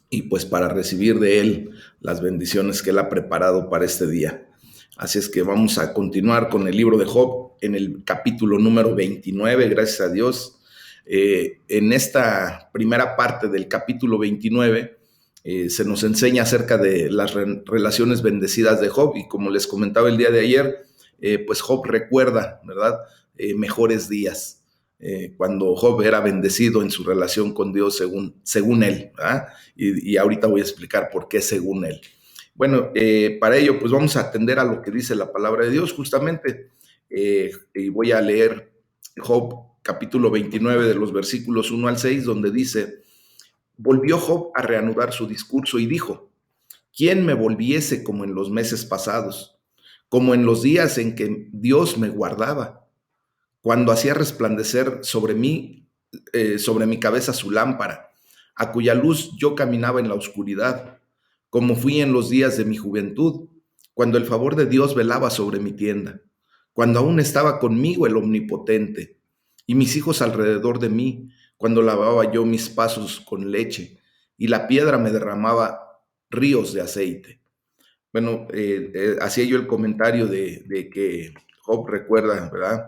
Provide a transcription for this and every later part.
y pues para recibir de Él las bendiciones que Él ha preparado para este día. Así es que vamos a continuar con el libro de Job en el capítulo número 29, gracias a Dios. En esta primera parte del capítulo 29 se nos enseña acerca de las relaciones bendecidas de Job, y como les comentaba el día de ayer, pues Job recuerda, ¿verdad? Mejores días, cuando Job era bendecido en su relación con Dios según él, ¿verdad? Y ahorita voy a explicar por qué según él. Bueno, para ello pues vamos a atender a lo que dice la palabra de Dios justamente, y voy a leer Job capítulo 29 de los versículos 1 al 6, donde dice: volvió Job a reanudar su discurso y dijo: ¿quién me volviese como en los meses pasados, como en los días en que Dios me guardaba, cuando hacía resplandecer sobre mi cabeza su lámpara, a cuya luz yo caminaba en la oscuridad, como fui en los días de mi juventud, cuando el favor de Dios velaba sobre mi tienda, cuando aún estaba conmigo el Omnipotente, y mis hijos alrededor de mí, cuando lavaba yo mis pasos con leche, y la piedra me derramaba ríos de aceite. Bueno, hacía yo el comentario de que Job recuerda, ¿verdad?,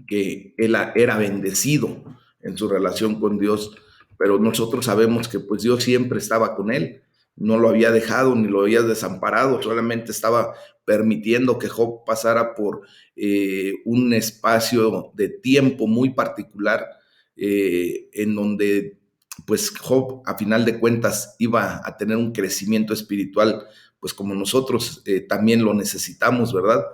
que él era bendecido en su relación con Dios, pero nosotros sabemos que pues Dios siempre estaba con él, no lo había dejado ni lo había desamparado, solamente estaba permitiendo que Job pasara por un espacio de tiempo muy particular, en donde pues Job a final de cuentas iba a tener un crecimiento espiritual, pues como nosotros también lo necesitamos, ¿verdad?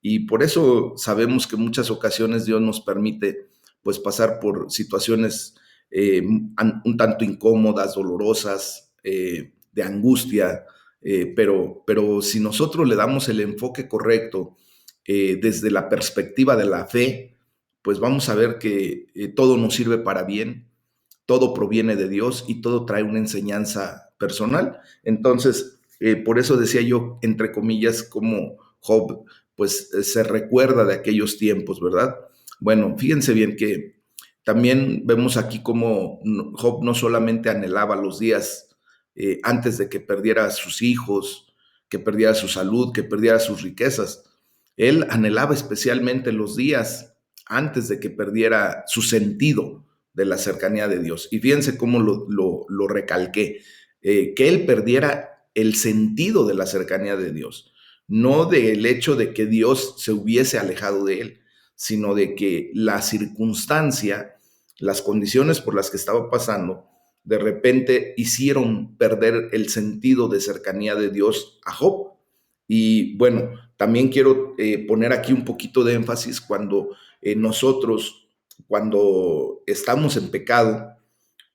Y por eso sabemos que en muchas ocasiones Dios nos permite pues pasar por situaciones un tanto incómodas, dolorosas, de angustia, pero si nosotros le damos el enfoque correcto, desde la perspectiva de la fe, pues vamos a ver que todo nos sirve para bien, todo proviene de Dios y todo trae una enseñanza personal. Entonces, por eso decía yo, entre comillas, como Job, pues se recuerda de aquellos tiempos, ¿verdad? Bueno, fíjense bien que también vemos aquí como Job no solamente anhelaba los días antes de que perdiera a sus hijos, que perdiera su salud, que perdiera sus riquezas. Él anhelaba especialmente los días antes de que perdiera su sentido de la cercanía de Dios. Y fíjense cómo lo recalqué, que él perdiera el sentido de la cercanía de Dios, no del hecho de que Dios se hubiese alejado de él, sino de que la circunstancia, las condiciones por las que estaba pasando, de repente hicieron perder el sentido de cercanía de Dios a Job. Y bueno, también quiero poner aquí un poquito de énfasis nosotros, cuando estamos en pecado,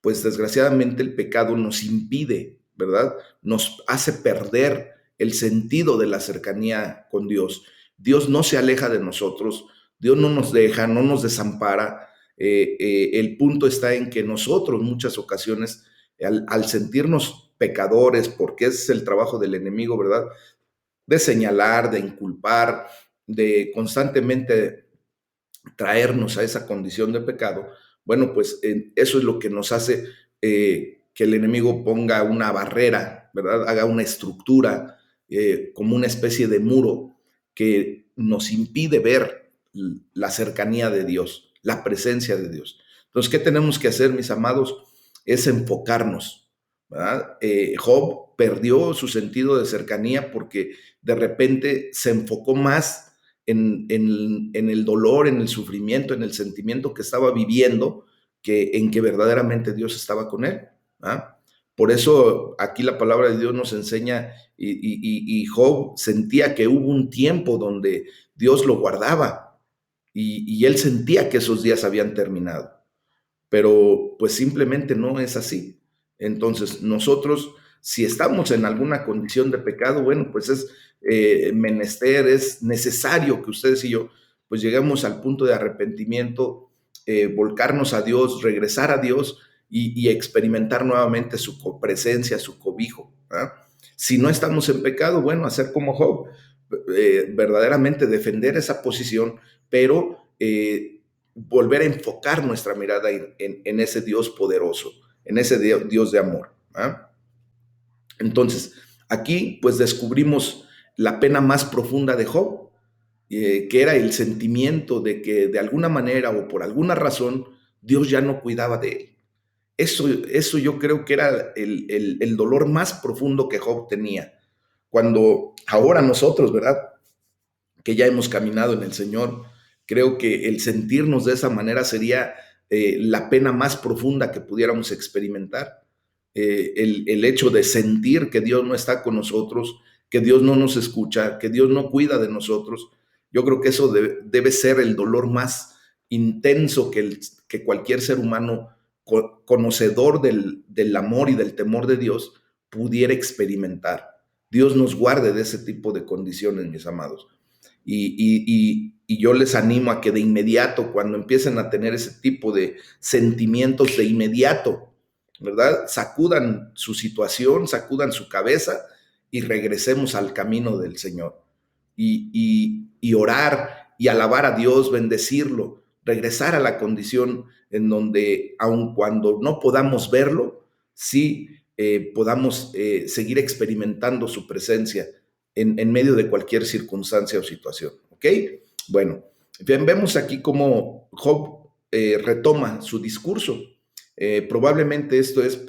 pues desgraciadamente el pecado nos impide, ¿verdad? Nos hace perder el sentido de la cercanía con Dios. Dios no se aleja de nosotros, Dios no nos deja, no nos desampara. El punto está en que nosotros muchas ocasiones, al sentirnos pecadores, porque ese es el trabajo del enemigo, ¿verdad? De señalar, de inculpar, de constantemente traernos a esa condición de pecado, bueno, pues eso es lo que nos hace que el enemigo ponga una barrera, ¿verdad? Haga una estructura, como una especie de muro que nos impide ver la cercanía de Dios, la presencia de Dios. Entonces, ¿qué tenemos que hacer, mis amados? Es enfocarnos, ¿verdad? Job perdió su sentido de cercanía porque de repente se enfocó más en el dolor, en el sufrimiento, en el sentimiento que estaba viviendo, que en que verdaderamente Dios estaba con él. ¿Ah? Por eso aquí la palabra de Dios nos enseña, y Job sentía que hubo un tiempo donde Dios lo guardaba, y él sentía que esos días habían terminado, pero pues simplemente no es así. Entonces nosotros, si estamos en alguna condición de pecado, bueno, pues es menester, es necesario que ustedes y yo pues lleguemos al punto de arrepentimiento, volcarnos a Dios, regresar a Dios y experimentar nuevamente su presencia, su cobijo. ¿Ah? Si no estamos en pecado, bueno, hacer como Job, verdaderamente defender esa posición, pero volver a enfocar nuestra mirada en ese Dios poderoso, en ese Dios de amor. ¿Ah? Entonces, aquí pues descubrimos la pena más profunda de Job, que era el sentimiento de que de alguna manera o por alguna razón Dios ya no cuidaba de él. Eso yo creo que era el dolor más profundo que Job tenía. Cuando ahora nosotros, ¿verdad? Que ya hemos caminado en el Señor, creo que el sentirnos de esa manera sería la pena más profunda que pudiéramos experimentar. El hecho de sentir que Dios no está con nosotros, que Dios no nos escucha, que Dios no cuida de nosotros. Yo creo que eso debe ser el dolor más intenso que cualquier ser humano conocedor del amor y del temor de Dios pudiera experimentar. Dios nos guarde de ese tipo de condiciones, mis amados. Y yo les animo a que de inmediato, cuando empiecen a tener ese tipo de sentimientos, de inmediato, ¿verdad? Sacudan su situación, sacudan su cabeza y regresemos al camino del Señor. Y orar y alabar a Dios, bendecirlo, regresar a la condición en donde, aun cuando no podamos verlo, sí podamos seguir experimentando su presencia en medio de cualquier circunstancia o situación. ¿Ok? Bueno, bien, vemos aquí cómo Job retoma su discurso. Probablemente esto es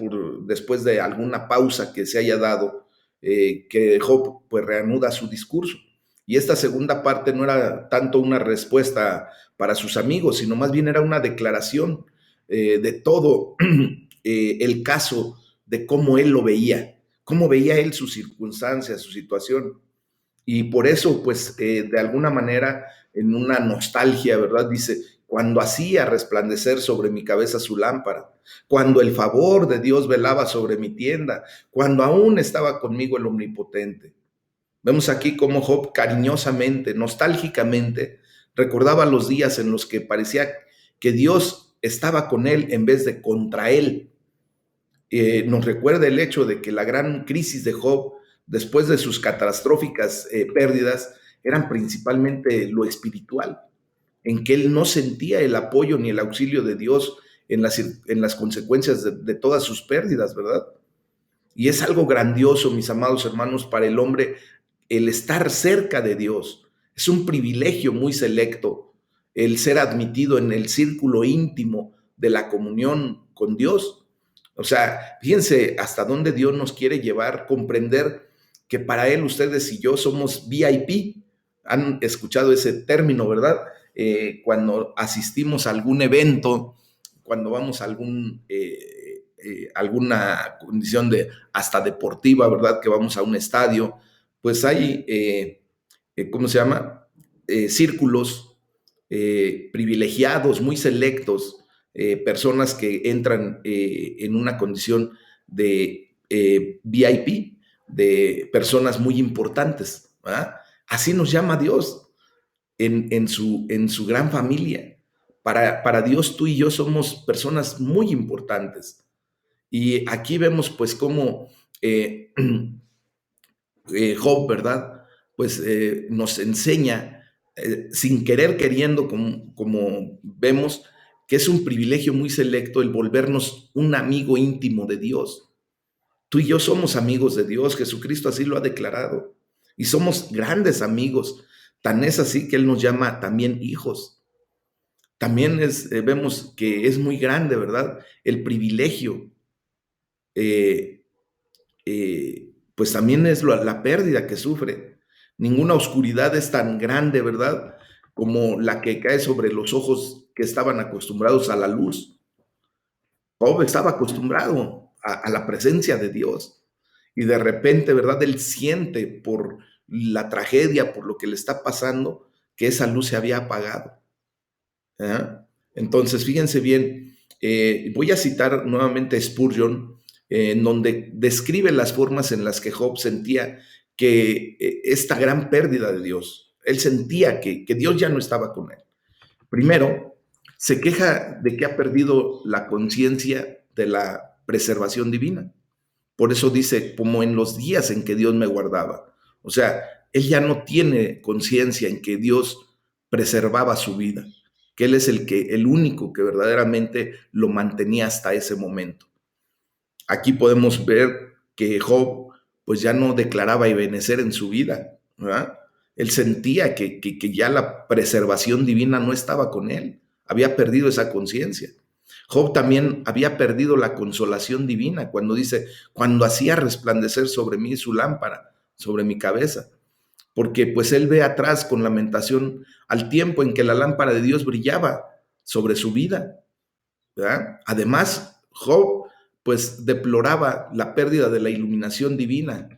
después de alguna pausa que se haya dado, que Job pues reanuda su discurso. Y esta segunda parte no era tanto una respuesta para sus amigos, sino más bien era una declaración de todo el caso, de cómo él lo veía, cómo veía él sus circunstancias, su situación. Y por eso, pues, de alguna manera, en una nostalgia, ¿verdad? Dice, cuando hacía resplandecer sobre mi cabeza su lámpara, cuando el favor de Dios velaba sobre mi tienda, cuando aún estaba conmigo el Omnipotente. Vemos aquí cómo Job cariñosamente, nostálgicamente, recordaba los días en los que parecía que Dios estaba con él en vez de contra él. Nos recuerda el hecho de que la gran crisis de Job, después de sus catastróficas pérdidas, eran principalmente lo espiritual, en que él no sentía el apoyo ni el auxilio de Dios en las consecuencias de todas sus pérdidas, ¿verdad? Y es algo grandioso, mis amados hermanos, para el hombre el estar cerca de Dios. Es un privilegio muy selecto el ser admitido en el círculo íntimo de la comunión con Dios. O sea, fíjense hasta dónde Dios nos quiere llevar, comprender que para Él ustedes y yo somos VIP. Han escuchado ese término, ¿verdad? Cuando asistimos a algún evento, cuando vamos a alguna condición de hasta deportiva, ¿verdad? Que vamos a un estadio, pues hay, ¿cómo se llama? Círculos privilegiados, muy selectos, personas que entran en una condición de VIP, de personas muy importantes. ¿Verdad? Así nos llama Dios en su gran familia. Para Dios, tú y yo somos personas muy importantes. Y aquí vemos pues cómo Job, ¿verdad? Pues nos enseña, sin querer queriendo, como vemos, que es un privilegio muy selecto el volvernos un amigo íntimo de Dios. Tú y yo somos amigos de Dios, Jesucristo así lo ha declarado. Y somos grandes amigos. Tan es así que Él nos llama también hijos. También vemos que es muy grande, ¿verdad? El privilegio. Eh, pues también es la pérdida que sufre. Ninguna oscuridad es tan grande, ¿verdad? Como la que cae sobre los ojos que estaban acostumbrados a la luz. Job estaba acostumbrado a la presencia de Dios y de repente, ¿verdad? Él siente por la tragedia, por lo que le está pasando, que esa luz se había apagado. ¿Eh? Entonces, fíjense bien, voy a citar nuevamente a Spurgeon, en donde describe las formas en las que Job sentía que esta gran pérdida de Dios, él sentía que Dios ya no estaba con él. Primero, se queja de que ha perdido la conciencia de la preservación divina. Por eso dice, como en los días en que Dios me guardaba. O sea, él ya no tiene conciencia en que Dios preservaba su vida, que Él es el único que verdaderamente lo mantenía hasta ese momento. Aquí podemos ver que Job pues ya no declaraba Ebenezer en su vida, ¿verdad? Él sentía que ya la preservación divina no estaba con él, había perdido esa conciencia. Job también había perdido la consolación divina cuando dice, cuando hacía resplandecer sobre mí su lámpara, sobre mi cabeza, porque pues él ve atrás con lamentación al tiempo en que la lámpara de Dios brillaba sobre su vida, ¿verdad? Además, Job pues deploraba la pérdida de la iluminación divina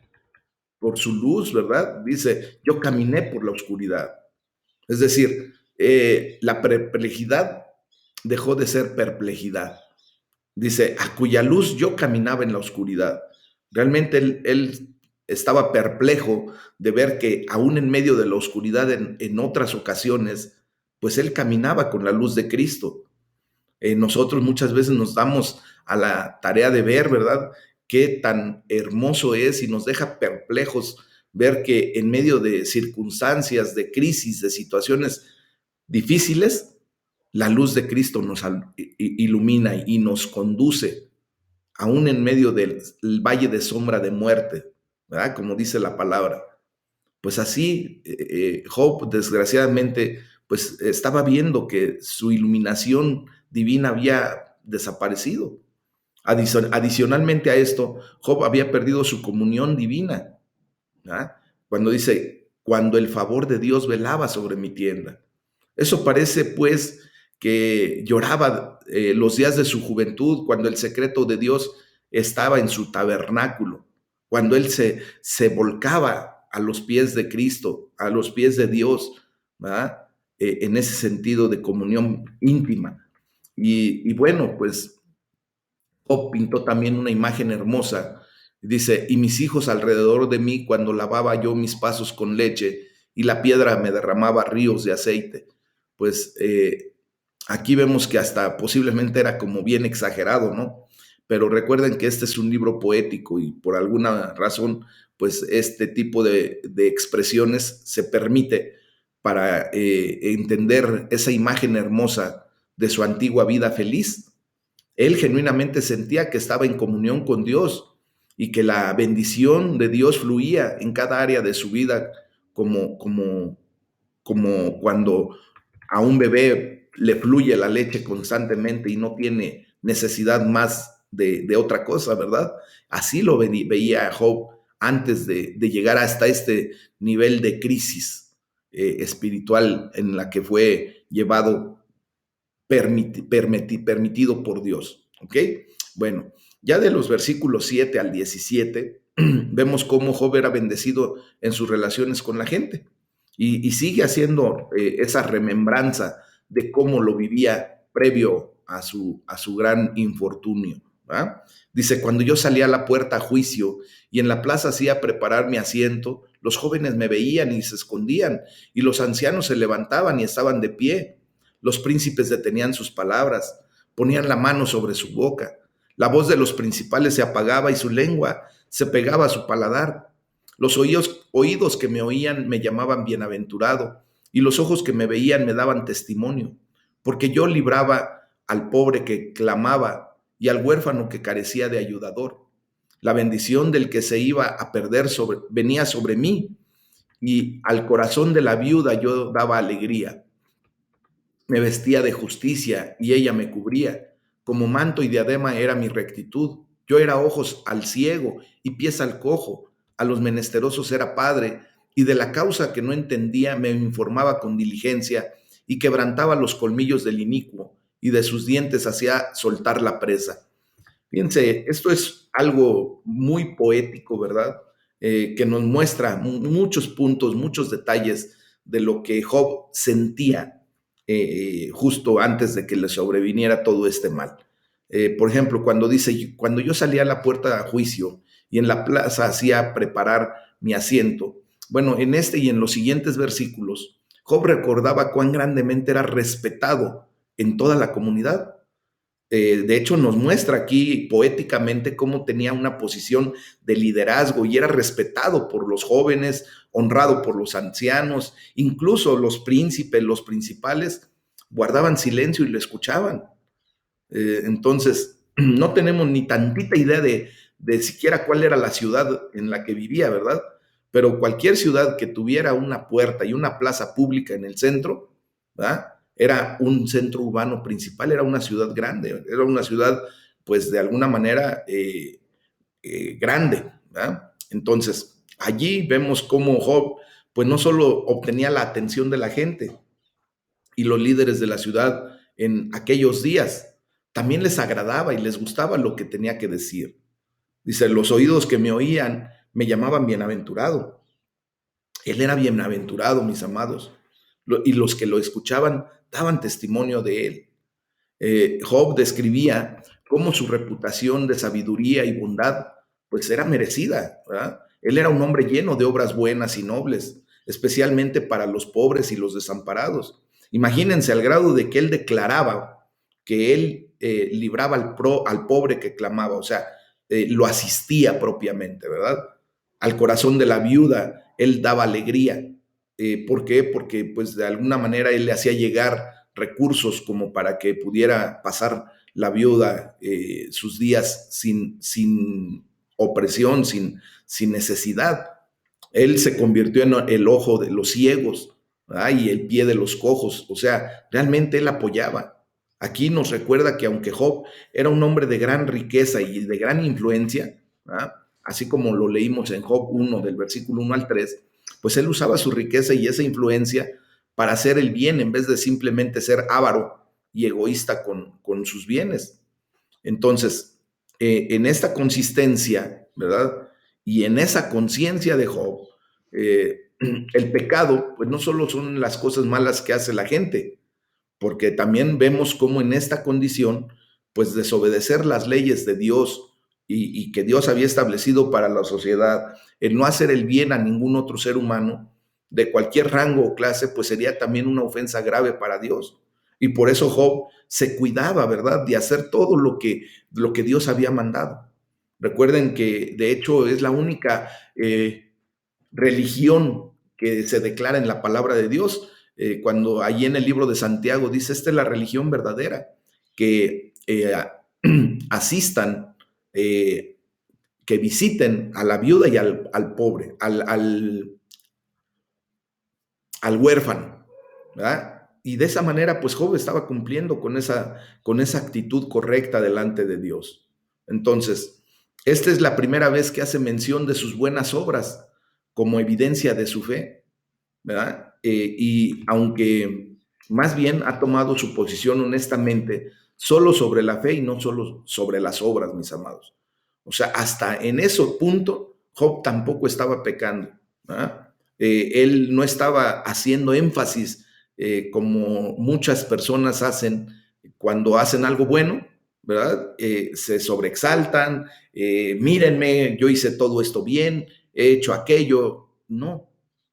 por su luz, ¿verdad? Dice, yo caminé por la oscuridad. Es decir, la perplejidad dejó de ser perplejidad. Dice, a cuya luz yo caminaba en la oscuridad. Realmente él estaba perplejo de ver que aún en medio de la oscuridad en otras ocasiones, pues él caminaba con la luz de Cristo. Nosotros muchas veces nos damos a la tarea de ver, ¿verdad? Qué tan hermoso es y nos deja perplejos ver que en medio de circunstancias, de crisis, de situaciones difíciles, la luz de Cristo nos ilumina y nos conduce, aún en medio del valle de sombra de muerte, ¿verdad? Como dice la palabra. Pues así, Job, desgraciadamente, pues estaba viendo que su iluminación divina había desaparecido. Adicionalmente a esto, Job había perdido su comunión divina, ¿verdad? Cuando dice, cuando el favor de Dios velaba sobre mi tienda. Eso parece pues que lloraba los días de su juventud, cuando el secreto de Dios estaba en su tabernáculo, cuando él se volcaba a los pies de Cristo, a los pies de Dios, ¿verdad? En ese sentido de comunión íntima. Y bueno, pues Job pintó también una imagen hermosa. Dice, y mis hijos alrededor de mí cuando lavaba yo mis pasos con leche y la piedra me derramaba ríos de aceite. Pues aquí vemos que hasta posiblemente era como bien exagerado, ¿no? Pero recuerden que este es un libro poético y por alguna razón, pues este tipo de expresiones se permite para entender esa imagen hermosa de su antigua vida feliz. Él genuinamente sentía que estaba en comunión con Dios y que la bendición de Dios fluía en cada área de su vida, como cuando a un bebé le fluye la leche constantemente y no tiene necesidad más de otra cosa, ¿verdad? Así lo veía Job antes de llegar hasta este nivel de crisis espiritual en la que fue llevado permitido por Dios. ¿Ok? Bueno, ya de los versículos 7 al 17, vemos cómo Job era bendecido en sus relaciones con la gente y sigue haciendo esa remembranza de cómo lo vivía previo a su gran infortunio. ¿Va? Dice, cuando yo salía a la puerta a juicio y en la plaza hacía preparar mi asiento, los jóvenes me veían y se escondían, y los ancianos se levantaban y estaban de pie. Los príncipes detenían sus palabras, ponían la mano sobre su boca. La voz de los principales se apagaba y su lengua se pegaba a su paladar. Los oídos que me oían me llamaban bienaventurado, y los ojos que me veían me daban testimonio, porque yo libraba al pobre que clamaba y al huérfano que carecía de ayudador. La bendición del que se iba a perder venía sobre mí, y al corazón de la viuda yo daba alegría. Me vestía de justicia y ella me cubría. Como manto y diadema era mi rectitud. Yo era ojos al ciego y pies al cojo. A los menesterosos era padre, y de la causa que no entendía me informaba con diligencia, y quebrantaba los colmillos del inicuo, y de sus dientes hacía soltar la presa. Fíjense, esto es algo muy poético, ¿verdad? Que nos muestra muchos puntos, muchos detalles de lo que Job sentía justo antes de que le sobreviniera todo este mal. Por ejemplo, cuando dice, cuando yo salía a la puerta a juicio y en la plaza hacía preparar mi asiento, bueno, en este y en los siguientes versículos, Job recordaba cuán grandemente era respetado en toda la comunidad. De hecho, nos muestra aquí poéticamente cómo tenía una posición de liderazgo y era respetado por los jóvenes, honrado por los ancianos, incluso los príncipes, los principales, guardaban silencio y le escuchaban. Entonces, no tenemos ni tantita idea de siquiera cuál era la ciudad en la que vivía, ¿verdad? Pero cualquier ciudad que tuviera una puerta y una plaza pública en el centro, ¿verdad? Era un centro urbano principal, era una ciudad grande, era una ciudad, pues de alguna manera, grande, ¿verdad? Entonces, allí vemos cómo Job, pues no solo obtenía la atención de la gente y los líderes de la ciudad en aquellos días, también les agradaba y les gustaba lo que tenía que decir. Dice, los oídos que me oían me llamaban bienaventurado. Él era bienaventurado, mis amados, y los que lo escuchaban daban testimonio de él. Job describía cómo su reputación de sabiduría y bondad pues era merecida, ¿verdad? Él era un hombre lleno de obras buenas y nobles, especialmente para los pobres y los desamparados. Imagínense al grado de que él declaraba que él libraba al pobre que clamaba, o sea, lo asistía propiamente, ¿verdad? Al corazón de la viuda, él daba alegría. ¿Por qué? Porque pues de alguna manera él le hacía llegar recursos como para que pudiera pasar la viuda sus días sin opresión, sin necesidad. Él se convirtió en el ojo de los ciegos, ¿verdad? Y el pie de los cojos. O sea, realmente él apoyaba. Aquí nos recuerda que aunque Job era un hombre de gran riqueza y de gran influencia, ¿verdad? Así como lo leímos en Job 1, del versículo 1 al 3, pues él usaba su riqueza y esa influencia para hacer el bien en vez de simplemente ser avaro y egoísta con sus bienes. Entonces, en esta consistencia, ¿verdad? Y en esa conciencia de Job, el pecado, pues no solo son las cosas malas que hace la gente, porque también vemos cómo en esta condición, pues desobedecer las leyes de Dios y que Dios había establecido para la sociedad, el no hacer el bien a ningún otro ser humano de cualquier rango o clase, pues sería también una ofensa grave para Dios. Y por eso Job se cuidaba, ¿verdad?, de hacer todo lo que Dios había mandado. Recuerden que de hecho es la única religión que se declara en la palabra de Dios, cuando allí en el libro de Santiago dice, esta es la religión verdadera, que asistan, que visiten a la viuda y al pobre, al huérfano, ¿verdad? Y de esa manera, pues Job estaba cumpliendo con esa actitud correcta delante de Dios. Entonces, esta es la primera vez que hace mención de sus buenas obras como evidencia de su fe, ¿verdad? Y aunque más bien ha tomado su posición honestamente solo sobre la fe y no solo sobre las obras, mis amados. O sea, hasta en ese punto, Job tampoco estaba pecando, ¿verdad? Él no estaba haciendo énfasis como muchas personas hacen cuando hacen algo bueno, ¿verdad? Se sobreexaltan, mírenme, yo hice todo esto bien, he hecho aquello. No,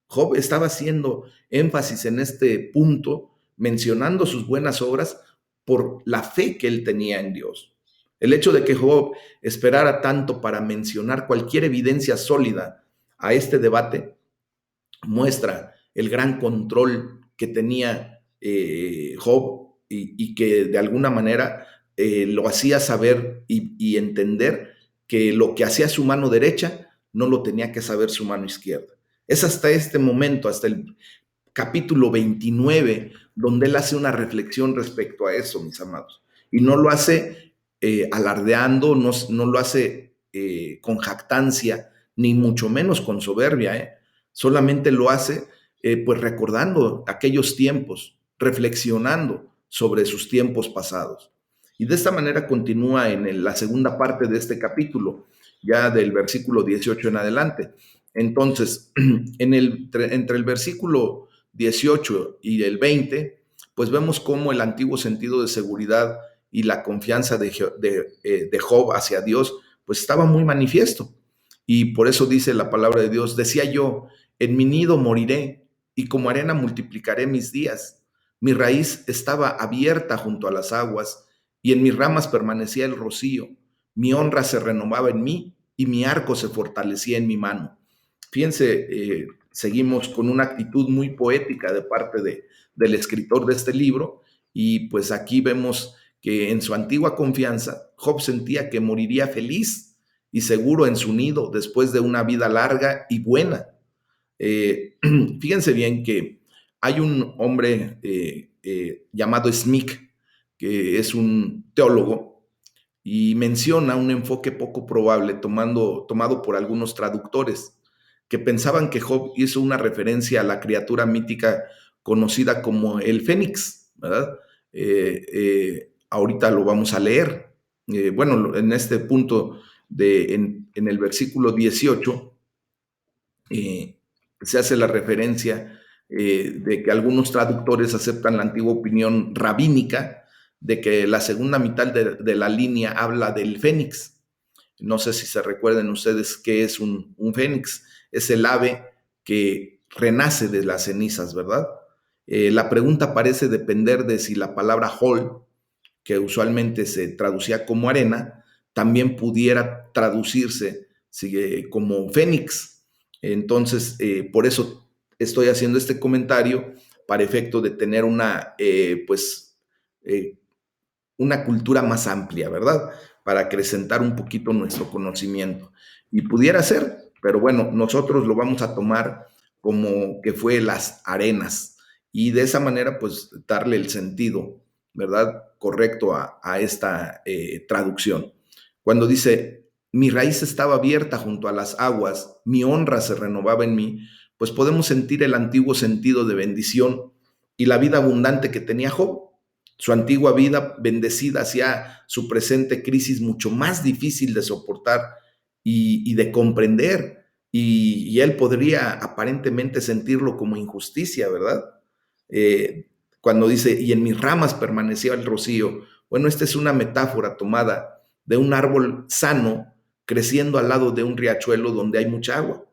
Job estaba haciendo énfasis en este punto, mencionando sus buenas obras por la fe que él tenía en Dios. El hecho de que Job esperara tanto para mencionar cualquier evidencia sólida a este debate muestra el gran control que tenía Job y que de alguna manera lo hacía saber y entender que lo que hacía su mano derecha no lo tenía que saber su mano izquierda. Es hasta este momento, hasta el capítulo 29, donde él hace una reflexión respecto a eso, mis amados. Y no lo hace alardeando, no lo hace con jactancia, ni mucho menos con soberbia, solamente lo hace pues recordando aquellos tiempos, reflexionando sobre sus tiempos pasados. Y de esta manera continúa en la segunda parte de este capítulo, ya del versículo 18 en adelante. Entonces, entre el versículo 18 y el 20, pues vemos cómo el antiguo sentido de seguridad y la confianza de Job hacia Dios, pues estaba muy manifiesto. Y por eso dice la palabra de Dios, decía yo, en mi nido moriré y como arena multiplicaré mis días. Mi raíz estaba abierta junto a las aguas y en mis ramas permanecía el rocío. Mi honra se renovaba en mí y mi arco se fortalecía en mi mano. Fíjense, seguimos con una actitud muy poética de parte del escritor de este libro y pues aquí vemos que en su antigua confianza Job sentía que moriría feliz y seguro en su nido después de una vida larga y buena. Fíjense bien que hay un hombre llamado Smith, que es un teólogo, y menciona un enfoque poco probable tomado por algunos traductores que pensaban que Job hizo una referencia a la criatura mítica conocida como el Fénix, ¿verdad? Ahorita lo vamos a leer. Bueno, en este punto, en el versículo 18, se hace la referencia de que algunos traductores aceptan la antigua opinión rabínica de que la segunda mitad de la línea habla del fénix. No sé si se recuerden ustedes qué es un fénix. Es el ave que renace de las cenizas, ¿verdad? La pregunta parece depender de si la palabra hol, que usualmente se traducía como arena, también pudiera traducirse como fénix. Entonces, por eso estoy haciendo este comentario para efecto de tener una cultura más amplia, ¿verdad? Para acrecentar un poquito nuestro conocimiento. Y pudiera ser, pero bueno, nosotros lo vamos a tomar como que fue las arenas y de esa manera pues darle el sentido, ¿verdad? Correcto a esta traducción. Cuando dice, mi raíz estaba abierta junto a las aguas, mi honra se renovaba en mí, pues podemos sentir el antiguo sentido de bendición y la vida abundante que tenía Job. Su antigua vida bendecida hacía su presente crisis mucho más difícil de soportar y de comprender. Y él podría aparentemente sentirlo como injusticia, ¿verdad? Cuando dice, y en mis ramas permanecía el rocío. Bueno, esta es una metáfora tomada de un árbol sano creciendo al lado de un riachuelo donde hay mucha agua,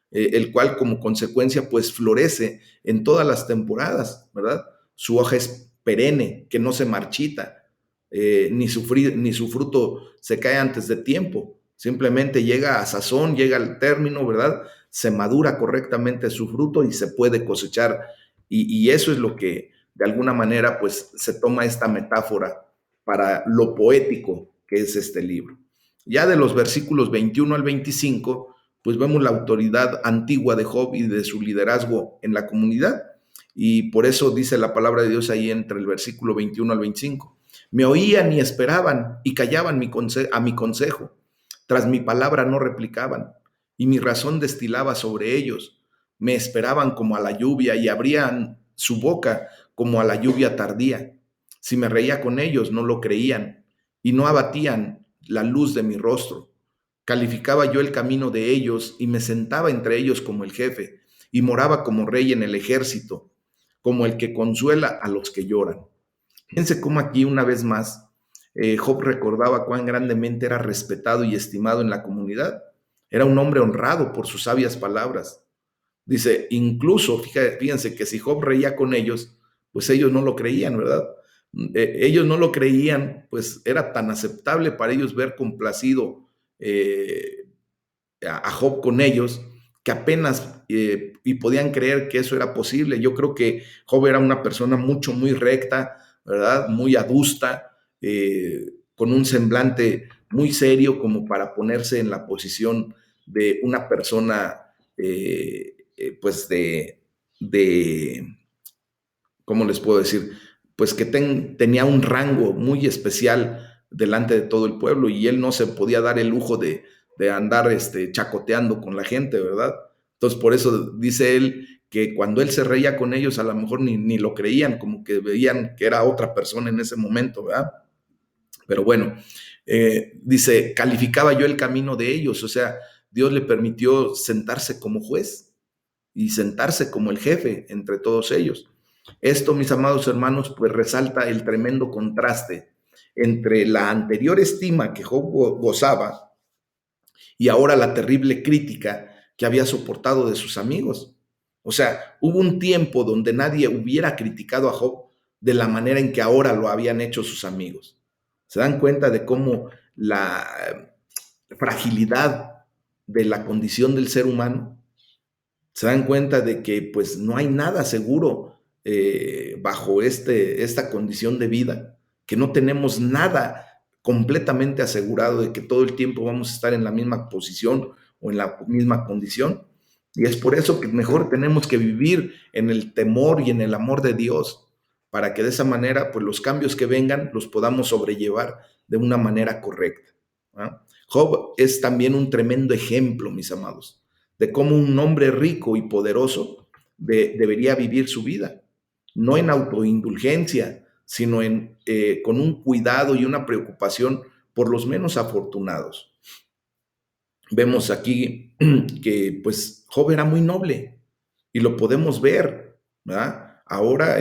el cual como consecuencia pues florece en todas las temporadas, ¿verdad? Su hoja es perenne, que no se marchita, ni su fruto se cae antes de tiempo, simplemente llega a sazón, llega al término, ¿verdad? Se madura correctamente su fruto y se puede cosechar. Y eso es lo que de alguna manera pues se toma esta metáfora para lo poético que es este libro. Ya de los versículos 21 al 25, pues vemos la autoridad antigua de Job y de su liderazgo en la comunidad. Y por eso dice la palabra de Dios ahí entre el versículo 21 al 25. Me oían y esperaban y callaban a mi consejo. Tras mi palabra no replicaban y mi razón destilaba sobre ellos. Me esperaban como a la lluvia y abrían su boca como a la lluvia tardía. Si me reía con ellos, no lo creían y no abatían la luz de mi rostro. Calificaba yo el camino de ellos y me sentaba entre ellos como el jefe y moraba como rey en el ejército, como el que consuela a los que lloran. Fíjense cómo aquí una vez más Job recordaba cuán grandemente era respetado y estimado en la comunidad. Era un hombre honrado por sus sabias palabras. Dice, incluso, fíjense que si Job reía con ellos, pues ellos no lo creían, ¿verdad? Ellos no lo creían, pues era tan aceptable para ellos ver complacido a Job con ellos, que apenas y podían creer que eso era posible. Yo creo que Job era una persona muy recta, ¿verdad? Muy adusta, con un semblante muy serio como para ponerse en la posición de una persona, pues de, ¿cómo les puedo decir? Pues que tenía un rango muy especial delante de todo el pueblo y él no se podía dar el lujo de andar chacoteando con la gente, ¿verdad? Entonces, por eso dice él que cuando él se reía con ellos, a lo mejor ni lo creían, como que veían que era otra persona en ese momento, ¿verdad? Pero bueno, dice, calificaba yo el camino de ellos, o sea, Dios le permitió sentarse como juez y sentarse como el jefe entre todos ellos. Esto, mis amados hermanos, pues resalta el tremendo contraste entre la anterior estima que Job gozaba y ahora la terrible crítica que había soportado de sus amigos. O sea, hubo un tiempo donde nadie hubiera criticado a Job de la manera en que ahora lo habían hecho sus amigos. ¿Se dan cuenta de cómo la fragilidad de la condición del ser humano? ¿Se dan cuenta de que pues no hay nada seguro bajo esta condición de vida? Que no tenemos nada completamente asegurado de que todo el tiempo vamos a estar en la misma posición o en la misma condición. Y es por eso que mejor tenemos que vivir en el temor y en el amor de Dios, para que de esa manera, pues los cambios que vengan los podamos sobrellevar de una manera correcta. ¿Ah? Job es también un tremendo ejemplo, mis amados, de cómo un hombre rico y poderoso debería vivir su vida, no en autoindulgencia, sino con un cuidado y una preocupación por los menos afortunados. Vemos aquí que pues Job era muy noble y lo podemos ver, ¿verdad? Ahora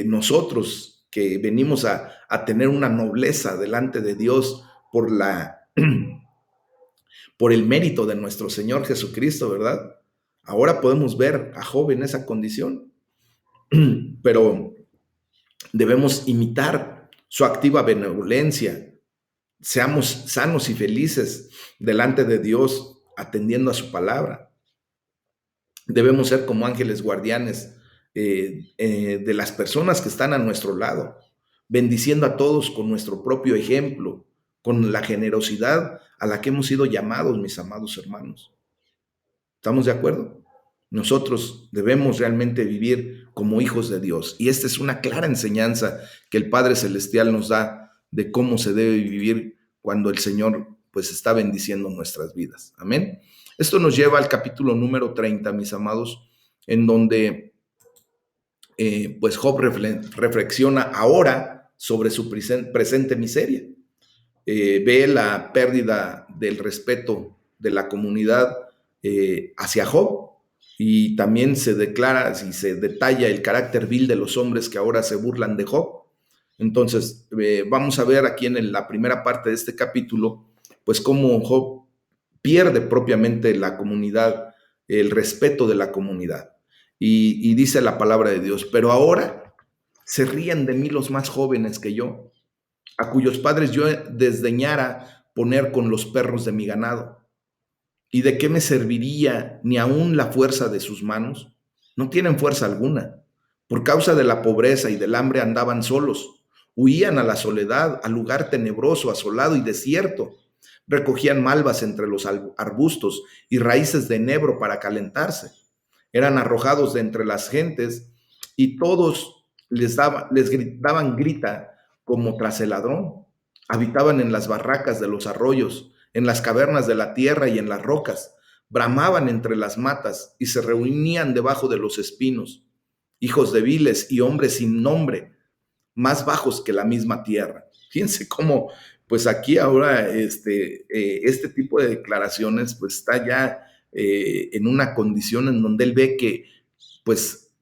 nosotros que venimos a tener una nobleza delante de Dios por por el mérito de nuestro Señor Jesucristo, ¿verdad? Ahora podemos ver a Job en esa condición, pero debemos imitar su activa benevolencia. Seamos sanos y felices delante de Dios, atendiendo a su palabra. Debemos ser como ángeles guardianes de las personas que están a nuestro lado, bendiciendo a todos con nuestro propio ejemplo, con la generosidad a la que hemos sido llamados, mis amados hermanos. ¿Estamos de acuerdo? Nosotros debemos realmente vivir como hijos de Dios. Y esta es una clara enseñanza que el Padre Celestial nos da de cómo se debe vivir cuando el Señor pues está bendiciendo nuestras vidas. Amén. Esto nos lleva al capítulo número 30, mis amados, en donde pues Job reflexiona ahora sobre su presente miseria. Ve la pérdida del respeto de la comunidad hacia Job, y también se declara y se detalla el carácter vil de los hombres que ahora se burlan de Job. Entonces, vamos a ver aquí en la primera parte de este capítulo, pues cómo Job pierde propiamente la comunidad, el respeto de la comunidad. Y dice la palabra de Dios, pero ahora se ríen de mí los más jóvenes que yo, a cuyos padres yo desdeñara poner con los perros de mi ganado. ¿Y de qué me serviría ni aun la fuerza de sus manos? No tienen fuerza alguna. Por causa de la pobreza y del hambre andaban solos, huían a la soledad, al lugar tenebroso, asolado y desierto. Recogían malvas entre los arbustos y raíces de enebro para calentarse. Eran arrojados de entre las gentes y todos les daban grita como tras el ladrón. Habitaban en las barracas de los arroyos, en las cavernas de la tierra y en las rocas. Bramaban entre las matas y se reunían debajo de los espinos. Hijos débiles y hombres sin nombre, más bajos que la misma tierra. Fíjense cómo, pues aquí ahora este tipo de declaraciones pues está ya en una condición en donde él ve que pues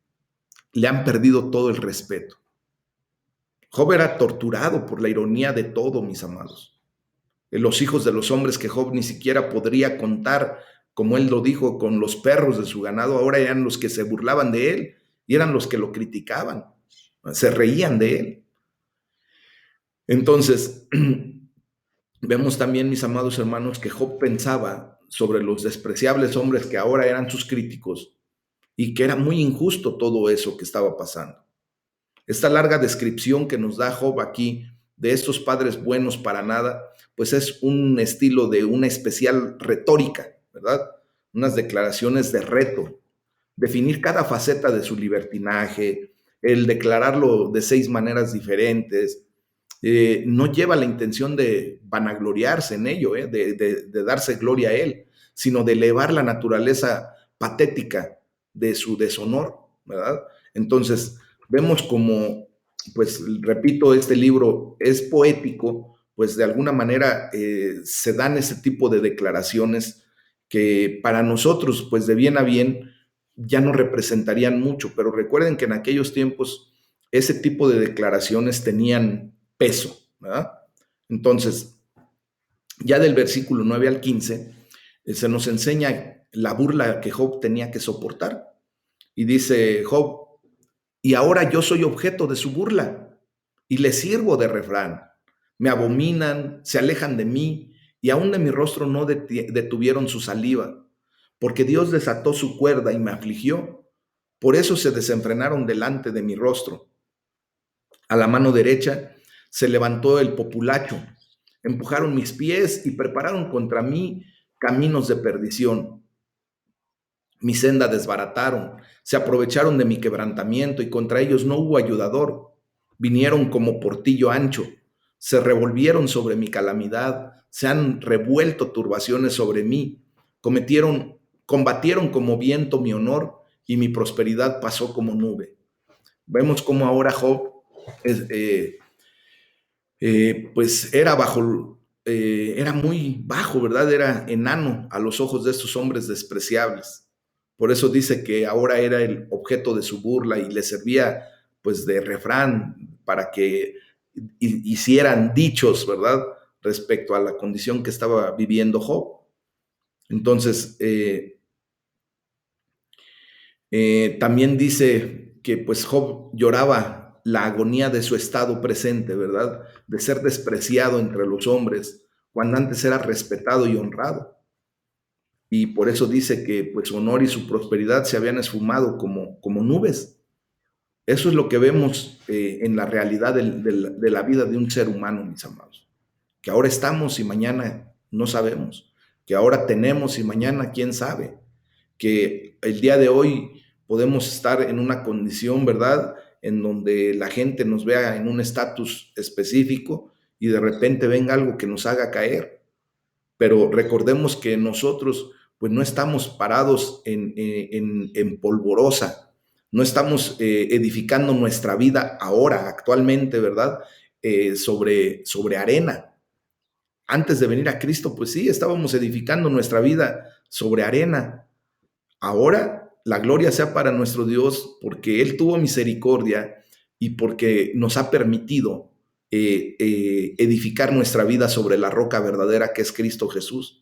le han perdido todo el respeto. Job era torturado por la ironía de todo, mis amados. Los hijos de los hombres que Job ni siquiera podría contar, como él lo dijo, con los perros de su ganado, ahora eran los que se burlaban de él y eran los que lo criticaban, se reían de él. Entonces, vemos también, mis amados hermanos, que Job pensaba sobre los despreciables hombres que ahora eran sus críticos y que era muy injusto todo eso que estaba pasando. Esta larga descripción que nos da Job aquí de estos padres buenos para nada, pues es un estilo de una especial retórica, ¿verdad? Unas declaraciones de reto, definir cada faceta de su libertinaje, el declararlo de 6 maneras diferentes, no lleva la intención de vanagloriarse en ello, de darse gloria a él, sino de elevar la naturaleza patética de su deshonor, ¿verdad? Entonces, vemos como, pues, repito, este libro es poético, pues de alguna manera se dan ese tipo de declaraciones que para nosotros, pues de bien a bien, ya no representarían mucho, pero recuerden que en aquellos tiempos ese tipo de declaraciones tenían peso, ¿verdad? Entonces, ya del versículo 9 al 15, se nos enseña la burla que Job tenía que soportar. Y dice Job, y ahora yo soy objeto de su burla y le sirvo de refrán. Me abominan, se alejan de mí y aún de mi rostro no detuvieron su saliva, porque Dios desató su cuerda y me afligió. Por eso se desenfrenaron delante de mi rostro. A la mano derecha se levantó el populacho, empujaron mis pies y prepararon contra mí caminos de perdición. Mi senda desbarataron, se aprovecharon de mi quebrantamiento y contra ellos no hubo ayudador. Vinieron como portillo ancho, se revolvieron sobre mi calamidad, se han revuelto turbaciones sobre mí, combatieron como viento mi honor y mi prosperidad pasó como nube. Vemos cómo ahora Job es, pues era muy bajo, ¿verdad? Era enano a los ojos de estos hombres despreciables. Por eso dice que ahora era el objeto de su burla y le servía pues de refrán para que hicieran dichos, ¿verdad? Respecto a la condición que estaba viviendo Job. Entonces, también dice que pues Job lloraba la agonía de su estado presente, ¿verdad? De ser despreciado entre los hombres, cuando antes era respetado y honrado. Y por eso dice que pues su honor y su prosperidad se habían esfumado como nubes. Eso es lo que vemos en la realidad de la vida de un ser humano, mis amados. Que ahora estamos y mañana no sabemos. Que ahora tenemos y mañana quién sabe. Que el día de hoy podemos estar en una condición, ¿verdad? En donde la gente nos vea en un estatus específico y de repente venga algo que nos haga caer. Pero recordemos que nosotros pues no estamos parados en polvorosa, no estamos edificando nuestra vida ahora, actualmente, ¿verdad? Sobre arena. Antes de venir a Cristo, pues sí, estábamos edificando nuestra vida sobre arena. Ahora la gloria sea para nuestro Dios porque Él tuvo misericordia y porque nos ha permitido edificar nuestra vida sobre la roca verdadera que es Cristo Jesús.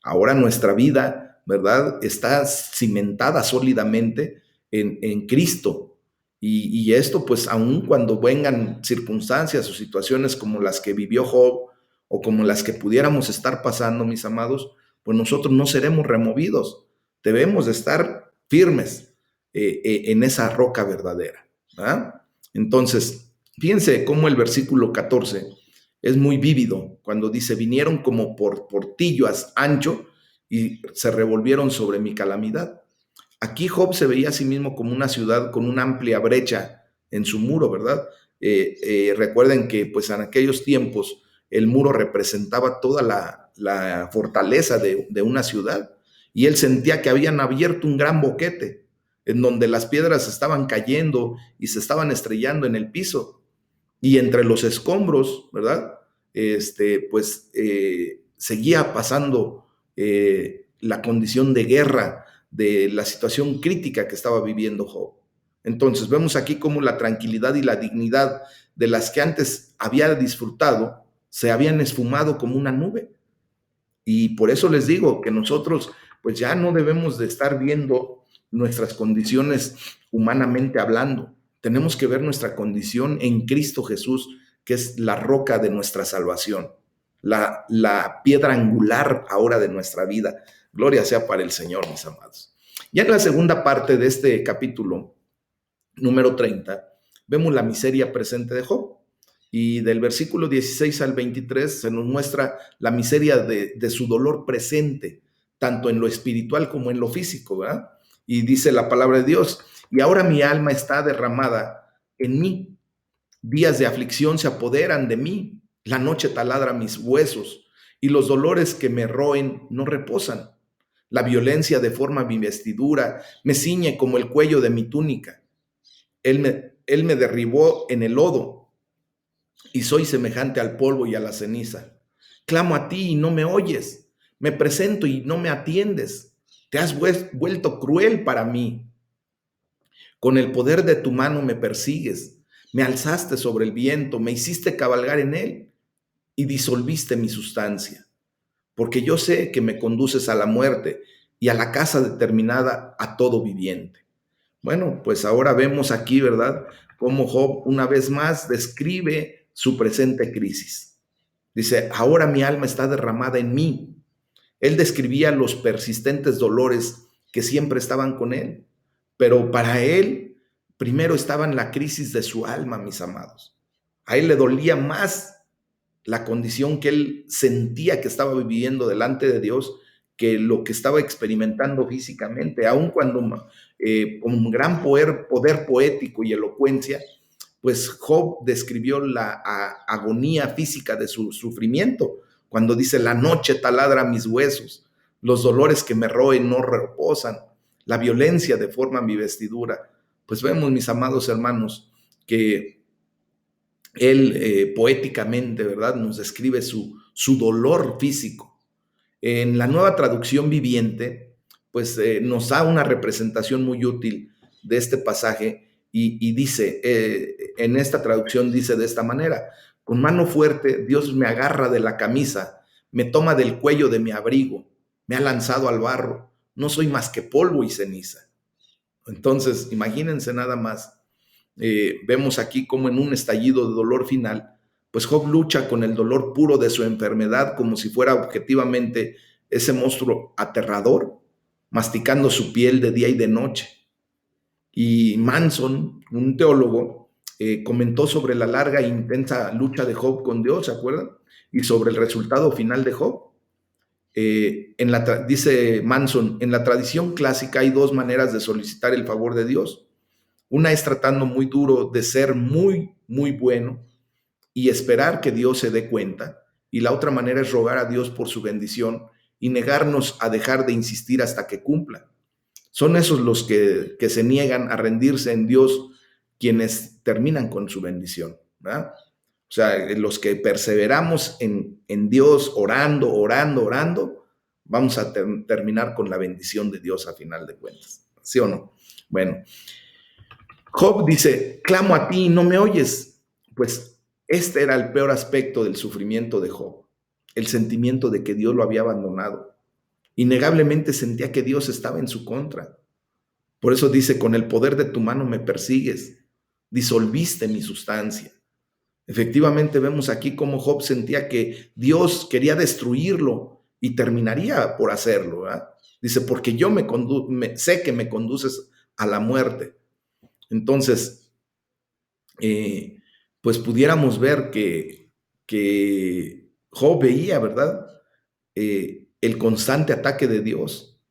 Ahora nuestra vida, ¿verdad? Está cimentada sólidamente en Cristo. Y esto, pues, aun cuando vengan circunstancias o situaciones como las que vivió Job o como las que pudiéramos estar pasando, mis amados, pues nosotros no seremos removidos. Debemos de estar firmes en esa roca verdadera. ¿Verdad? Entonces, fíjense cómo el versículo 14 es muy vívido cuando dice, vinieron como por portillo ancho y se revolvieron sobre mi calamidad. Aquí Job se veía a sí mismo como una ciudad con una amplia brecha en su muro, ¿verdad? Recuerden que pues en aquellos tiempos el muro representaba toda la fortaleza de una ciudad y él sentía que habían abierto un gran boquete en donde las piedras estaban cayendo y se estaban estrellando en el piso y entre los escombros, ¿verdad? Pues seguía pasando la condición de guerra, de la situación crítica que estaba viviendo Job. Entonces vemos aquí cómo la tranquilidad y la dignidad de las que antes había disfrutado se habían esfumado como una nube. Y por eso les digo que nosotros pues ya no debemos de estar viendo nuestras condiciones humanamente hablando. Tenemos que ver nuestra condición en Cristo Jesús, que es la roca de nuestra salvación, la piedra angular ahora de nuestra vida. Gloria sea para el Señor, mis amados. Ya en la segunda parte de este capítulo, número 30, vemos la miseria presente de Job. Y del versículo 16 al 23 se nos muestra la miseria de su dolor presente, tanto en lo espiritual como en lo físico, ¿verdad? Y dice la palabra de Dios, y ahora mi alma está derramada en mí, días de aflicción se apoderan de mí, la noche taladra mis huesos, y los dolores que me roen no reposan. La violencia deforma mi vestidura, me ciñe como el cuello de mi túnica. Él me derribó en el lodo, y soy semejante al polvo y a la ceniza. Clamo a ti y no me oyes, me presento y no me atiendes. Te has vuelto cruel para mí. Con el poder de tu mano me persigues, me alzaste sobre el viento, me hiciste cabalgar en él y disolviste mi sustancia. Porque yo sé que me conduces a la muerte y a la casa determinada a todo viviente. Bueno, pues ahora vemos aquí, ¿verdad?, cómo Job una vez más describe su presente crisis. Dice, ahora mi alma está derramada en mí. Él describía los persistentes dolores que siempre estaban con él, pero para él primero estaba en la crisis de su alma, mis amados. A él le dolía más la condición que él sentía que estaba viviendo delante de Dios que lo que estaba experimentando físicamente, aun cuando con un gran poder poético y elocuencia, pues Job describió la agonía física de su sufrimiento, cuando dice, la noche taladra mis huesos, los dolores que me roen no reposan, la violencia deforma mi vestidura. Pues vemos, mis amados hermanos, que él poéticamente, ¿verdad?, nos describe su dolor físico. En la Nueva Traducción Viviente, pues nos da una representación muy útil de este pasaje y dice, en esta traducción dice de esta manera, con mano fuerte Dios me agarra de la camisa, me toma del cuello de mi abrigo, me ha lanzado al barro, no soy más que polvo y ceniza. Entonces, imagínense nada más, vemos aquí como en un estallido de dolor final, pues Job lucha con el dolor puro de su enfermedad como si fuera objetivamente ese monstruo aterrador, masticando su piel de día y de noche. Y Manson, un teólogo, comentó sobre la larga e intensa lucha de Job con Dios, ¿se acuerdan? Y sobre el resultado final de Job. Dice Manson, en la tradición clásica hay dos maneras de solicitar el favor de Dios. Una es tratando muy duro de ser muy, muy bueno y esperar que Dios se dé cuenta. Y la otra manera es rogar a Dios por su bendición y negarnos a dejar de insistir hasta que cumpla. Son esos los que se niegan a rendirse en Dios quienes terminan con su bendición, ¿verdad? O sea, los que perseveramos en Dios orando, orando, orando, vamos a terminar con la bendición de Dios a final de cuentas. ¿Sí o no? Bueno, Job dice, clamo a ti y no me oyes. Pues este era el peor aspecto del sufrimiento de Job, el sentimiento de que Dios lo había abandonado. Innegablemente sentía que Dios estaba en su contra. Por eso dice, con el poder de tu mano me persigues, disolviste mi sustancia. Efectivamente vemos aquí cómo Job sentía que Dios quería destruirlo y terminaría por hacerlo, ¿verdad? Dice, porque yo sé que me conduces a la muerte. Entonces, pues pudiéramos ver que Job veía, ¿verdad? El constante ataque de Dios,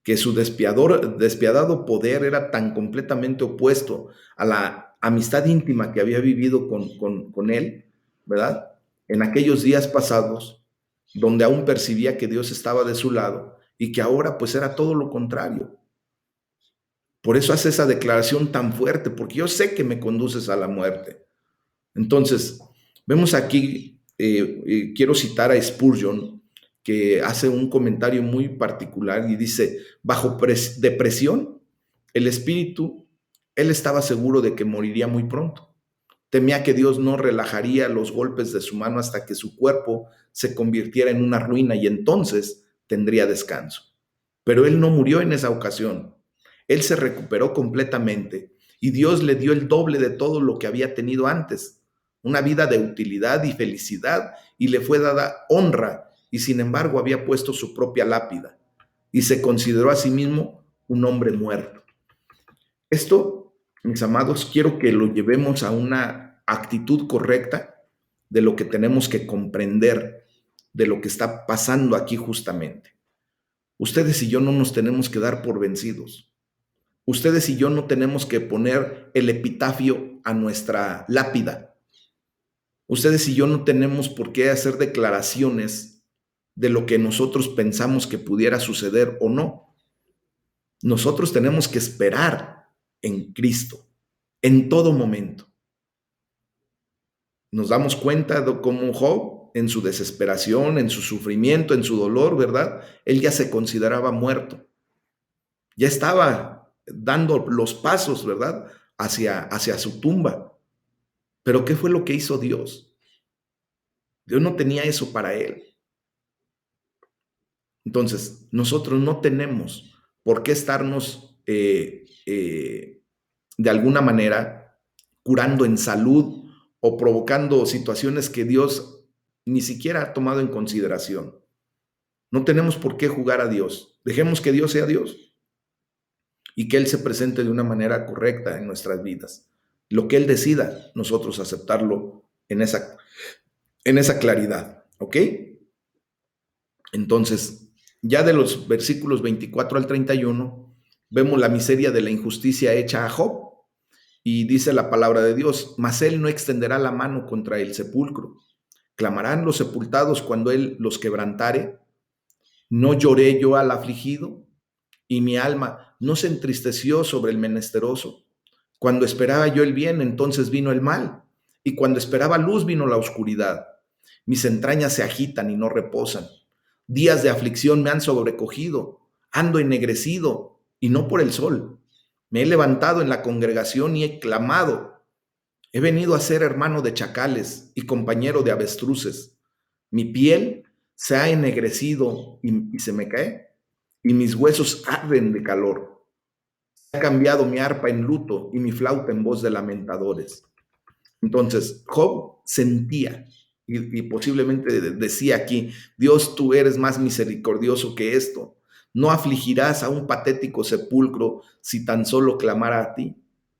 que su despiadado poder era tan completamente opuesto a la amistad íntima que había vivido con él, ¿verdad? En aquellos días pasados, donde aún percibía que Dios estaba de su lado y que ahora pues era todo lo contrario. Por eso hace esa declaración tan fuerte, porque yo sé que me conduces a la muerte. Entonces, vemos aquí, quiero citar a Spurgeon, que hace un comentario muy particular y dice, bajo depresión, el espíritu, él estaba seguro de que moriría muy pronto. Temía que Dios no relajaría los golpes de su mano hasta que su cuerpo se convirtiera en una ruina y entonces tendría descanso. Pero él no murió en esa ocasión. Él se recuperó completamente y Dios le dio el doble de todo lo que había tenido antes, una vida de utilidad y felicidad, y le fue dada honra, y sin embargo había puesto su propia lápida y se consideró a sí mismo un hombre muerto. Esto, mis amados, quiero que lo llevemos a una actitud correcta de lo que tenemos que comprender de lo que está pasando aquí justamente. Ustedes y yo no nos tenemos que dar por vencidos. Ustedes y yo no tenemos que poner el epitafio a nuestra lápida. Ustedes y yo no tenemos por qué hacer declaraciones de lo que nosotros pensamos que pudiera suceder o no. Nosotros tenemos que esperar en Cristo en todo momento. Nos damos cuenta de cómo Job, en su desesperación, en su sufrimiento, en su dolor, ¿verdad? Él ya se consideraba muerto. Ya estaba dando los pasos, ¿verdad? Hacia su tumba. Pero ¿qué fue lo que hizo Dios? Dios no tenía eso para él. Entonces, nosotros no tenemos por qué estarnos de alguna manera curando en salud o provocando situaciones que Dios ni siquiera ha tomado en consideración. No tenemos por qué jugar a Dios. Dejemos que Dios sea Dios y que Él se presente de una manera correcta en nuestras vidas. Lo que Él decida, nosotros aceptarlo en esa en esa claridad, ¿ok? Entonces, ya de los versículos 24 al 31, vemos la miseria de la injusticia hecha a Job. Y dice la palabra de Dios, mas él no extenderá la mano contra el sepulcro. Clamarán los sepultados cuando él los quebrantare. No lloré yo al afligido, y mi alma no se entristeció sobre el menesteroso. Cuando esperaba yo el bien, entonces vino el mal, y cuando esperaba luz, vino la oscuridad. Mis entrañas se agitan y no reposan. Días de aflicción me han sobrecogido. Ando ennegrecido, y no por el sol. Me he levantado en la congregación y he clamado. He venido a ser hermano de chacales y compañero de avestruces. Mi piel se ha ennegrecido y se me cae, y mis huesos arden de calor. Ha cambiado mi arpa en luto y mi flauta en voz de lamentadores. Entonces, Job sentía y posiblemente decía aquí, Dios, tú eres más misericordioso que esto. No afligirás a un patético sepulcro si tan solo clamara a ti.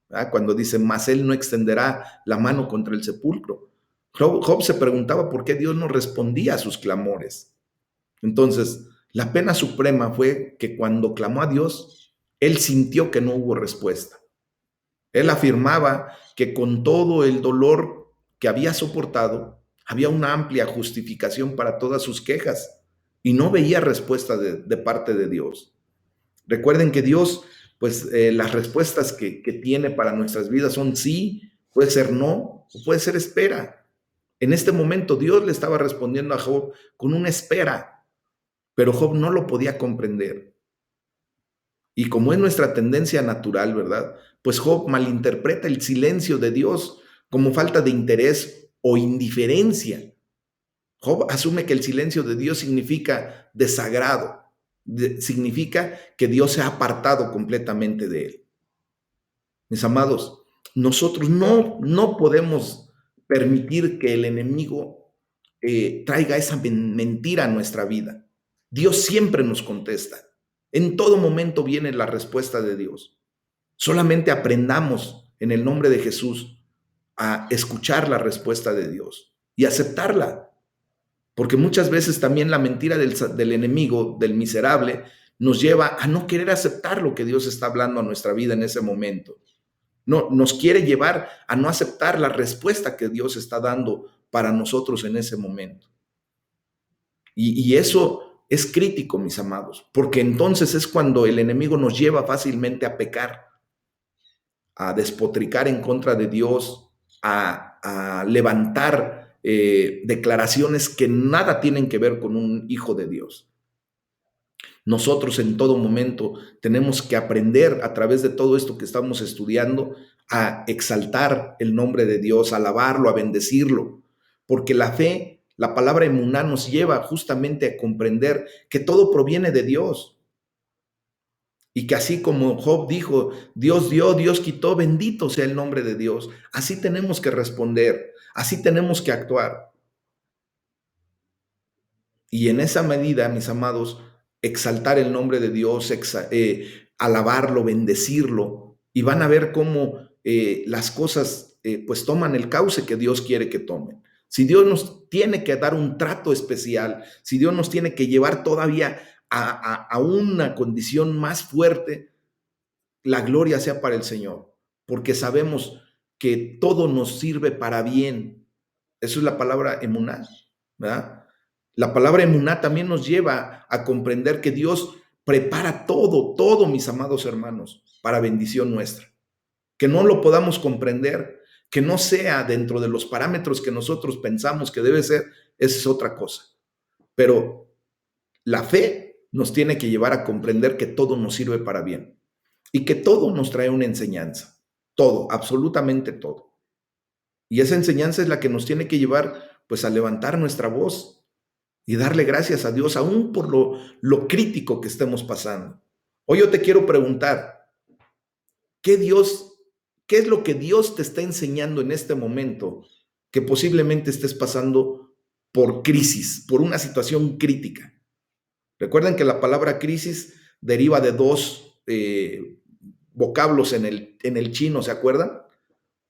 ¿Verdad? Cuando dice, mas él no extenderá la mano contra el sepulcro. Job se preguntaba por qué Dios no respondía a sus clamores. Entonces, la pena suprema fue que cuando clamó a Dios, él sintió que no hubo respuesta. Él afirmaba que con todo el dolor que había soportado, había una amplia justificación para todas sus quejas y no veía respuesta de parte de Dios. Recuerden que Dios, pues las respuestas que tiene para nuestras vidas son sí, puede ser no, o puede ser espera. En este momento Dios le estaba respondiendo a Job con una espera, pero Job no lo podía comprender. Y como es nuestra tendencia natural, ¿verdad? Pues Job malinterpreta el silencio de Dios como falta de interés o indiferencia. Job asume que el silencio de Dios significa desagrado, significa que Dios se ha apartado completamente de él. Mis amados, nosotros no podemos permitir que el enemigo traiga esa mentira a nuestra vida. Dios siempre nos contesta. En todo momento viene la respuesta de Dios. Solamente aprendamos en el nombre de Jesús a escuchar la respuesta de Dios y aceptarla. Porque muchas veces también la mentira del enemigo, del miserable, nos lleva a no querer aceptar lo que Dios está hablando a nuestra vida en ese momento. No, nos quiere llevar a no aceptar la respuesta que Dios está dando para nosotros en ese momento. Y eso es crítico, mis amados, porque entonces es cuando el enemigo nos lleva fácilmente a pecar, a despotricar en contra de Dios, a levantar declaraciones que nada tienen que ver con un hijo de Dios. Nosotros en todo momento tenemos que aprender a través de todo esto que estamos estudiando a exaltar el nombre de Dios, a alabarlo, a bendecirlo, porque la fe, la palabra emuná nos lleva justamente a comprender que todo proviene de Dios y que así como Job dijo, Dios dio, Dios quitó, bendito sea el nombre de Dios, así tenemos que responder, así tenemos que actuar. Y en esa medida, mis amados, exaltar el nombre de Dios, alabarlo, bendecirlo, y van a ver cómo las cosas pues toman el cauce que Dios quiere que tomen. Si Dios nos tiene que dar un trato especial, si Dios nos tiene que llevar todavía a una condición más fuerte, la gloria sea para el Señor, porque sabemos que todo nos sirve para bien. Eso es la palabra emuná, ¿verdad? La palabra emuná también nos lleva a comprender que Dios prepara todo, mis amados hermanos, para bendición nuestra. Que no lo podamos comprender, que no sea dentro de los parámetros que nosotros pensamos que debe ser, esa es otra cosa. Pero la fe nos tiene que llevar a comprender que todo nos sirve para bien y que todo nos trae una enseñanza. Todo, absolutamente todo. Y esa enseñanza es la que nos tiene que llevar pues a levantar nuestra voz y darle gracias a Dios, aún por lo crítico que estemos pasando. Hoy yo te quiero preguntar, ¿qué es lo que Dios te está enseñando en este momento que posiblemente estés pasando por crisis, por una situación crítica? Recuerden que la palabra crisis deriva de dos vocablos en el chino, ¿se acuerdan?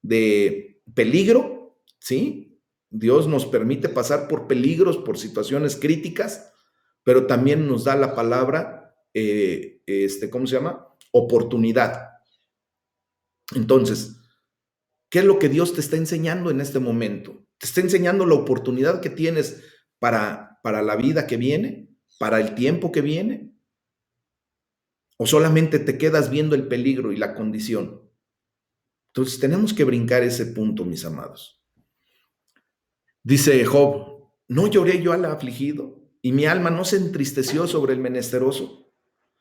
De peligro, ¿sí? Dios nos permite pasar por peligros, por situaciones críticas, pero también nos da la palabra, ¿cómo se llama? Oportunidad. Entonces, ¿qué es lo que Dios te está enseñando en este momento? ¿Te está enseñando la oportunidad que tienes para la vida que viene, para el tiempo que viene? ¿O solamente te quedas viendo el peligro y la condición? Entonces, tenemos que brincar ese punto, mis amados. Dice Job, ¿no lloré yo al afligido y mi alma no se entristeció sobre el menesteroso?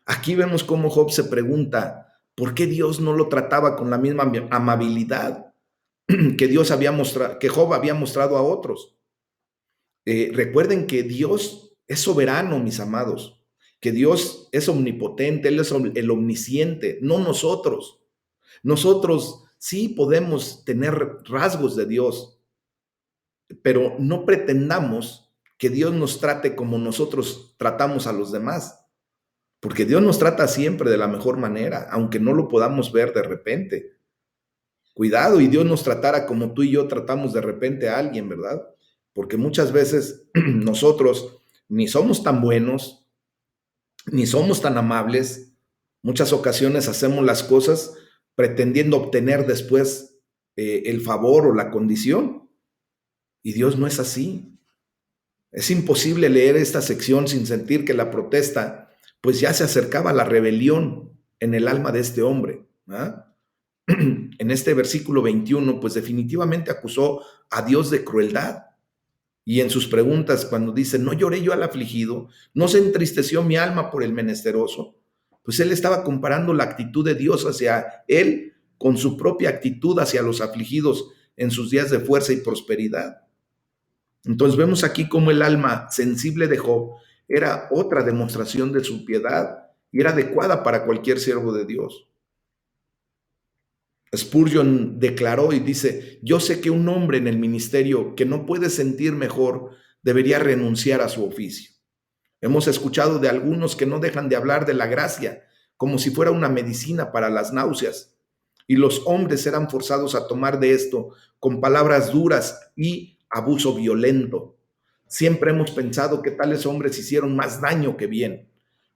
Aquí vemos cómo Job se pregunta, ¿por qué Dios no lo trataba con la misma amabilidad que Job había mostrado a otros? Recuerden que Dios es soberano, mis amados, que Dios es omnipotente, Él es el omnisciente, no nosotros. Nosotros sí podemos tener rasgos de Dios, pero no pretendamos que Dios nos trate como nosotros tratamos a los demás, porque Dios nos trata siempre de la mejor manera, aunque no lo podamos ver de repente. Cuidado, y Dios nos tratara como tú y yo tratamos de repente a alguien, ¿verdad? Porque muchas veces nosotros ni somos tan buenos, ni somos tan amables. Muchas ocasiones hacemos las cosas pretendiendo obtener después el favor o la condición. Y Dios no es así. Es imposible leer esta sección sin sentir que la protesta, pues ya se acercaba a la rebelión en el alma de este hombre. ¿Ah? En este versículo 21, pues definitivamente acusó a Dios de crueldad. Y en sus preguntas, cuando dice, no lloré yo al afligido, no se entristeció mi alma por el menesteroso, pues él estaba comparando la actitud de Dios hacia él con su propia actitud hacia los afligidos en sus días de fuerza y prosperidad. Entonces vemos aquí cómo el alma sensible de Job era otra demostración de su piedad y era adecuada para cualquier siervo de Dios. Spurgeon declaró y dice, yo sé que un hombre en el ministerio que no puede sentir mejor debería renunciar a su oficio. Hemos escuchado de algunos que no dejan de hablar de la gracia como si fuera una medicina para las náuseas, y los hombres eran forzados a tomar de esto con palabras duras y abuso violento. Siempre hemos pensado que tales hombres hicieron más daño que bien,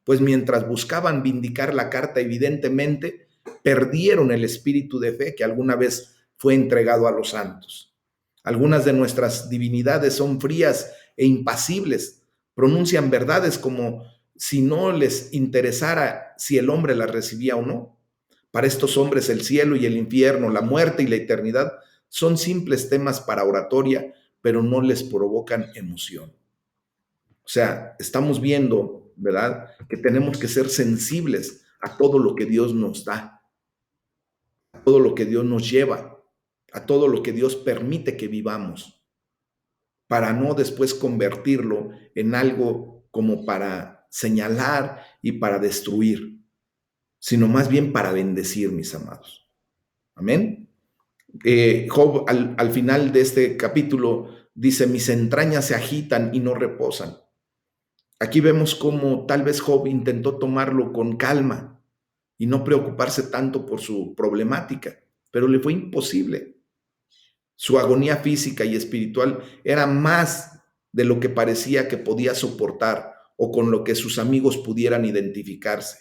pues mientras buscaban vindicar la carta evidentemente, perdieron el espíritu de fe que alguna vez fue entregado a los santos. Algunas de nuestras divinidades son frías e impasibles, pronuncian verdades como si no les interesara si el hombre las recibía o no. Para estos hombres el cielo y el infierno, la muerte y la eternidad son simples temas para oratoria, pero no les provocan emoción. O sea, estamos viendo, ¿verdad?, que tenemos que ser sensibles a todo lo que Dios nos da, a todo lo que Dios nos lleva, a todo lo que Dios permite que vivamos, para no después convertirlo en algo como para señalar y para destruir, sino más bien para bendecir, mis amados. Amén. Job al final de este capítulo dice, mis entrañas se agitan y no reposan. Aquí vemos cómo tal vez Job intentó tomarlo con calma y no preocuparse tanto por su problemática, pero le fue imposible. Su agonía física y espiritual era más de lo que parecía que podía soportar o con lo que sus amigos pudieran identificarse.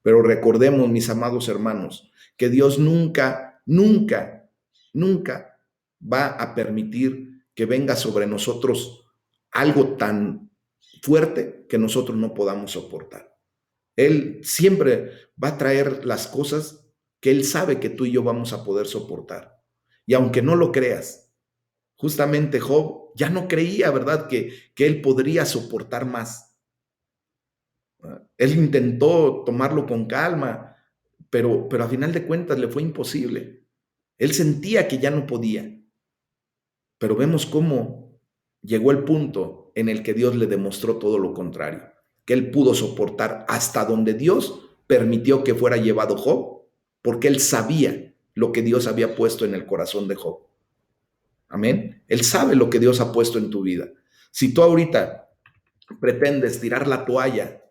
Pero recordemos, mis amados hermanos, que Dios nunca, nunca, nunca va a permitir que venga sobre nosotros algo tan fuerte que nosotros no podamos soportar. Él siempre va a traer las cosas que Él sabe que tú y yo vamos a poder soportar. Y aunque no lo creas, justamente Job ya no creía, ¿verdad?, que él podría soportar más. Él intentó tomarlo con calma, pero a final de cuentas le fue imposible. Él sentía que ya no podía. Pero vemos cómo llegó el punto en el que Dios le demostró todo lo contrario, que él pudo soportar hasta donde Dios permitió que fuera llevado Job, porque él sabía lo que Dios había puesto en el corazón de Job. Amén. Él sabe lo que Dios ha puesto en tu vida. Si tú ahorita pretendes tirar la toalla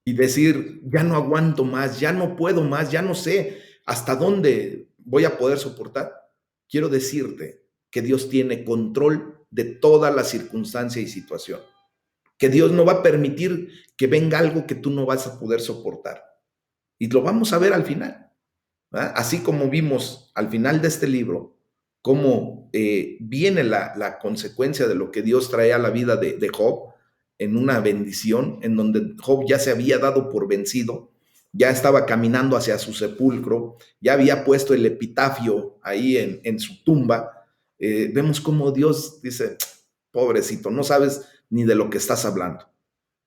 y decir, ya no aguanto más, ya no puedo más, ya no sé hasta dónde voy a poder soportar, quiero decirte que Dios tiene control de toda la circunstancia y situación, que Dios no va a permitir que venga algo que tú no vas a poder soportar. Y lo vamos a ver al final, ¿verdad? Así como vimos al final de este libro, cómo viene la consecuencia de lo que Dios trae a la vida de Job en una bendición, en donde Job ya se había dado por vencido, ya estaba caminando hacia su sepulcro, ya había puesto el epitafio ahí en su tumba. Vemos cómo Dios dice, pobrecito, no sabes ni de lo que estás hablando.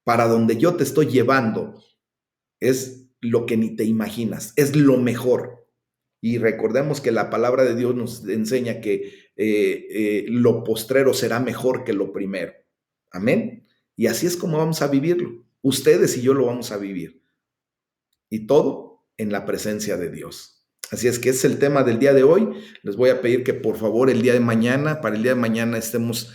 Para donde yo te estoy llevando es lo que ni te imaginas, es lo mejor. Y recordemos que la palabra de Dios nos enseña que lo postrero será mejor que lo primero. Amén. Y así es como vamos a vivirlo. Ustedes y yo lo vamos a vivir. Y todo en la presencia de Dios. Así es que ese es el tema del día de hoy. Les voy a pedir que por favor el día de mañana, para el día de mañana estemos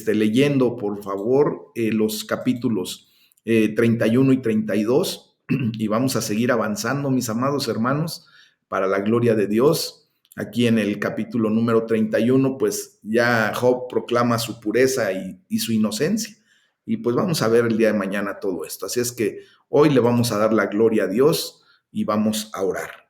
leyendo por favor los capítulos 31 y 32 y vamos a seguir avanzando, mis amados hermanos, para la gloria de Dios. Aquí en el capítulo número 31, pues ya Job proclama su pureza y su inocencia. Y pues vamos a ver el día de mañana todo esto. Así es que hoy le vamos a dar la gloria a Dios y vamos a orar.